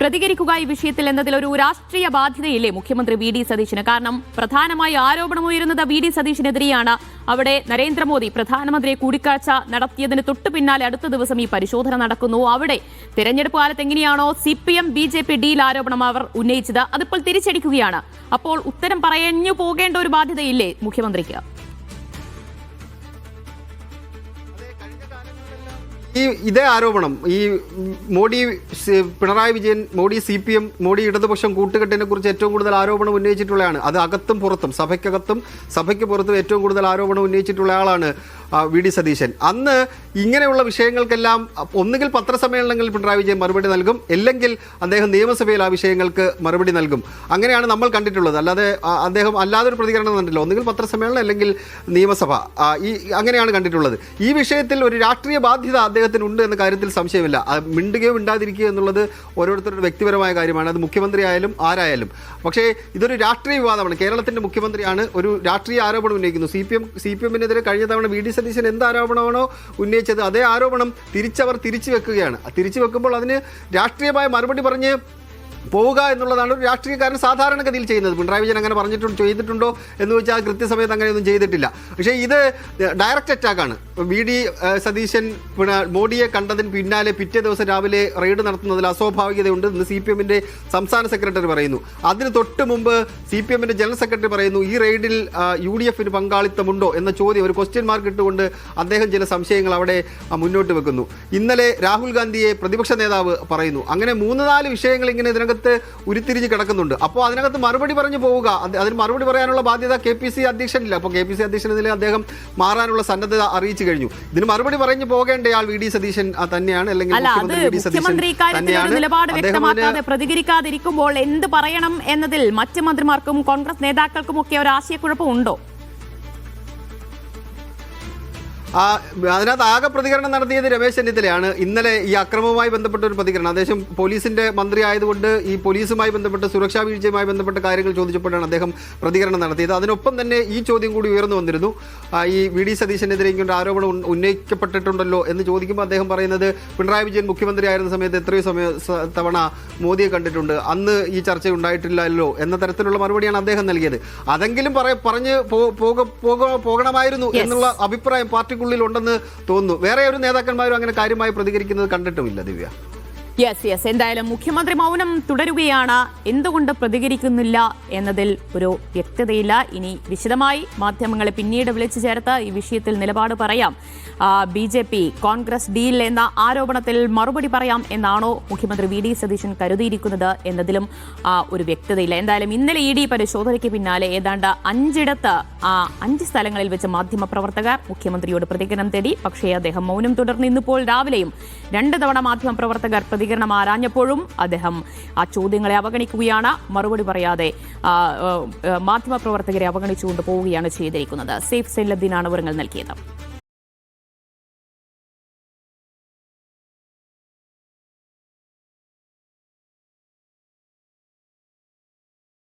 പ്രതികരിക്കുക ഈ വിഷയത്തിൽ എന്നതിൽ ഒരു രാഷ്ട്രീയ ബാധ്യതയില്ലേ മുഖ്യമന്ത്രി വി ഡി സതീശന്? കാരണം പ്രധാനമായി ആരോപണമുയരുന്നത് വി ഡി സതീശനെതിരെയാണ്. അവിടെ നരേന്ദ്രമോദി പ്രധാനമന്ത്രിയെ കൂടിക്കാഴ്ച നടത്തിയതിന് തൊട്ടു പിന്നാലെ അടുത്ത ദിവസം ഈ പരിശോധന നടക്കുന്നു. അവിടെ തെരഞ്ഞെടുപ്പ് കാലത്ത് എങ്ങനെയാണോ CPM BJP ഡീൽ ആരോപണം അവർ ഉന്നയിച്ചത്, അതിപ്പോൾ തിരിച്ചടിക്കുകയാണ്. അപ്പോൾ ഉത്തരം പറഞ്ഞു പോകേണ്ട ഒരു ബാധ്യതയില്ലേ മുഖ്യമന്ത്രിക്ക്? ഇതേ ആരോപണം ഈ മോഡി പിണറായി വിജയൻ, മോഡി CPM, മോഡി ഇടതുപക്ഷം കൂട്ടുകെട്ടിനെ കുറിച്ച് ഏറ്റവും കൂടുതൽ ആരോപണം ഉന്നയിച്ചിട്ടുള്ളതാണ്. അത് അകത്തും പുറത്തും, സഭയ്ക്കകത്തും സഭയ്ക്ക് പുറത്തും ഏറ്റവും കൂടുതൽ ആരോപണം ഉന്നയിച്ചിട്ടുള്ള ആളാണ് വി ഡി സതീശൻ. അന്ന് ഇങ്ങനെയുള്ള വിഷയങ്ങൾക്കെല്ലാം ഒന്നുകിൽ പത്രസമ്മേളനങ്ങളിൽ പിണറായി വിജയൻ മറുപടി നൽകും, അല്ലെങ്കിൽ അദ്ദേഹം നിയമസഭയിൽ ആ വിഷയങ്ങൾക്ക് മറുപടി നൽകും. അങ്ങനെയാണ് നമ്മൾ കണ്ടിട്ടുള്ളത്. അല്ലാതെ അദ്ദേഹം അല്ലാതൊരു പ്രതികരണം കണ്ടില്ല. ഒന്നുകിൽ പത്രസമ്മേളനം അല്ലെങ്കിൽ നിയമസഭ, അങ്ങനെയാണ് കണ്ടിട്ടുള്ളത്. ഈ വിഷയത്തിൽ ഒരു രാഷ്ട്രീയ ബാധ്യത അദ്ദേഹത്തിനുണ്ട് എന്ന കാര്യത്തിൽ സംശയമില്ല. മിണ്ടുകയോ മിണ്ടാതിരിക്കുകയോ എന്നുള്ളത് ഓരോരുത്തരുടെ വ്യക്തിപരമായ കാര്യമാണ്. അത് മുഖ്യമന്ത്രി ആയാലും ആരായാലും. പക്ഷേ ഇതൊരു രാഷ്ട്രീയ വിവാദമാണ്. കേരളത്തിൻ്റെ മുഖ്യമന്ത്രിയാണ്, ഒരു രാഷ്ട്രീയ ആരോപണം ഉന്നയിക്കുന്നു. CPM-നെതിരെ കഴിഞ്ഞ തവണ വി ഡി സതീശൻ എന്ത് ആരോപണമാണോ ഉന്നയിച്ചത് അതേ ആരോപണം തിരിച്ചു വെക്കുകയാണ്. തിരിച്ചു വെക്കുമ്പോൾ അതിന് രാഷ്ട്രീയമായ മറുപടി പറഞ്ഞ് പോവുക എന്നുള്ളതാണ് ഒരു രാഷ്ട്രീയക്കാരൻ സാധാരണഗതിയിൽ ചെയ്യുന്നത്. പിണറായി വിജയൻ അങ്ങനെ ചെയ്തിട്ടുണ്ടോ എന്ന് വെച്ചാൽ കൃത്യസമയത്ത് അങ്ങനെയൊന്നും ചെയ്തിട്ടില്ല. പക്ഷേ ഇത് ഡയറക്റ്റ് അറ്റാക്കാണ്. വി ഡി സതീശൻ മോഡിയെ കണ്ടതിന് പിന്നാലെ പിറ്റേ ദിവസം രാവിലെ റെയ്ഡ് നടത്തുന്നതിൽ അസ്വാഭാവികതയുണ്ട് എന്ന് CPM-ന്റെ സംസ്ഥാന സെക്രട്ടറി പറയുന്നു. അതിന് തൊട്ട് മുമ്പ് CPM-ന്റെ ജനറൽ സെക്രട്ടറി പറയുന്നു ഈ റെയ്ഡിൽ UDF-ന് പങ്കാളിത്തമുണ്ടോ എന്ന ചോദ്യം, ഒരു ക്വസ്റ്റ്യൻ മാർക്ക് ഇട്ടുകൊണ്ട് അദ്ദേഹം ചില സംശയങ്ങൾ അവിടെ മുന്നോട്ട് വെക്കുന്നു. ഇന്നലെ രാഹുൽ ഗാന്ധിയെ പ്രതിപക്ഷ നേതാവ് പറയുന്നു. അങ്ങനെ 3-4 വിഷയങ്ങൾ ഇങ്ങനെ ഇതിനകത്ത് ഉരുത്തിരിഞ്ഞ് കിടക്കുന്നുണ്ട്. അപ്പോൾ അതിനകത്ത് മറുപടി പറഞ്ഞു പോവുക, അതിന് മറുപടി പറയാനുള്ള ബാധ്യത KPC അധ്യക്ഷനില്ല. അപ്പോൾ KPC അധ്യക്ഷനെതിരെ അദ്ദേഹം മാറാനുള്ള സന്നദ്ധത അറിയിച്ചു കഴിഞ്ഞു. ഇതിന് മറുപടി പറഞ്ഞു പോകേണ്ടയാൾ വി ഡി സതീശൻ തന്നെയാണ്, അല്ലെങ്കിൽ നിലപാട് വ്യക്തമാക്കാതെ പ്രതികരിക്കാതിരിക്കുമ്പോൾ എന്ത് പറയണം എന്നതിൽ മറ്റ് മന്ത്രിമാർക്കും കോൺഗ്രസ് നേതാക്കൾക്കും ഒക്കെ ഒരു ആശയക്കുഴപ്പമുണ്ടോ? അതിനകത്ത് ആകെ പ്രതികരണം നടത്തിയത് രമേശ് ചെന്നിത്തലയാണ്. ഇന്നലെ ഈ അക്രമവുമായി ബന്ധപ്പെട്ട ഒരു പ്രതികരണം, അദ്ദേഹം പോലീസിന്റെ മന്ത്രി ആയതുകൊണ്ട് ഈ പോലീസുമായി ബന്ധപ്പെട്ട് സുരക്ഷാ വീഴ്ചയുമായി ബന്ധപ്പെട്ട കാര്യങ്ങൾ ചോദിച്ചപ്പോഴാണ് അദ്ദേഹം പ്രതികരണം നടത്തിയത്. അതിനൊപ്പം തന്നെ ഈ ചോദ്യം കൂടി ഉയർന്നു വന്നിരുന്നു. ഈ വി ഡി സതീശനെതിരെ ഇങ്ങനെ ആരോപണം ഉന്നയിക്കപ്പെട്ടിട്ടുണ്ടല്ലോ എന്ന് ചോദിക്കുമ്പോൾ അദ്ദേഹം പറയുന്നത് പിണറായി വിജയൻ മുഖ്യമന്ത്രി ആയിരുന്ന സമയത്ത് എത്രയോ തവണ മോദിയെ കണ്ടിട്ടുണ്ട്, അന്ന് ഈ ചർച്ച ഉണ്ടായിട്ടില്ലല്ലോ എന്ന തരത്തിലുള്ള മറുപടിയാണ് അദ്ദേഹം നൽകിയത്. അതെങ്കിലും പറഞ്ഞ് പോകണമായിരുന്നു എന്നുള്ള അഭിപ്രായം പാർട്ടി ഉണ്ടെന്ന് തോന്നുന്നു. വേറെ ഒരു നേതാക്കന്മാരും അങ്ങനെ കാര്യമായി പ്രതികരിക്കുന്നത് കണ്ടിട്ടുമില്ല. ദിവ്യ, യെസ് എന്തായാലും മുഖ്യമന്ത്രി മൗനം തുടരുകയാണ്. എന്തുകൊണ്ട് പ്രതികരിക്കുന്നില്ല എന്നതിൽ ഒരു വ്യക്തതയില്ല. ഇനി വിശദമായി മാധ്യമങ്ങളെ പിന്നീട് വിളിച്ചു ചേർത്ത് ഈ വിഷയത്തിൽ നിലപാട് പറയാം. BJP കോൺഗ്രസ് ഡീൽ എന്ന ആരോപണത്തിൽ മറുപടി പറയാം എന്നാണോ മുഖ്യമന്ത്രി വി ഡി സതീശൻ കരുതിയിരിക്കുന്നത് എന്നതിലും ഒരു വ്യക്തതയില്ല. എന്തായാലും ഇന്നലെ ED പരിശോധനയ്ക്ക് പിന്നാലെ ഏതാണ്ട് 5 സ്ഥലങ്ങളിൽ വെച്ച് മാധ്യമപ്രവർത്തകർ മുഖ്യമന്ത്രിയോട് പ്രതികരണം തേടി. പക്ഷേ അദ്ദേഹം മൗനം തുടർന്ന് ഇന്നിപ്പോൾ രാവിലെയും 2 തവണ മാധ്യമപ്രവർത്തകർ പ്രതികരണം ആരാഞ്ഞപ്പോഴും അദ്ദേഹം ആ ചോദ്യങ്ങളെ അവഗണിക്കുകയാണ്. മറുപടി പറയാതെ മാധ്യമപ്രവർത്തകരെ അവഗണിച്ചുകൊണ്ട് പോവുകയാണ് ചെയ്തിരിക്കുന്നത്. സേഫ് സൈലദ്ദീനാണ് വിവരങ്ങൾ നൽകിയത്.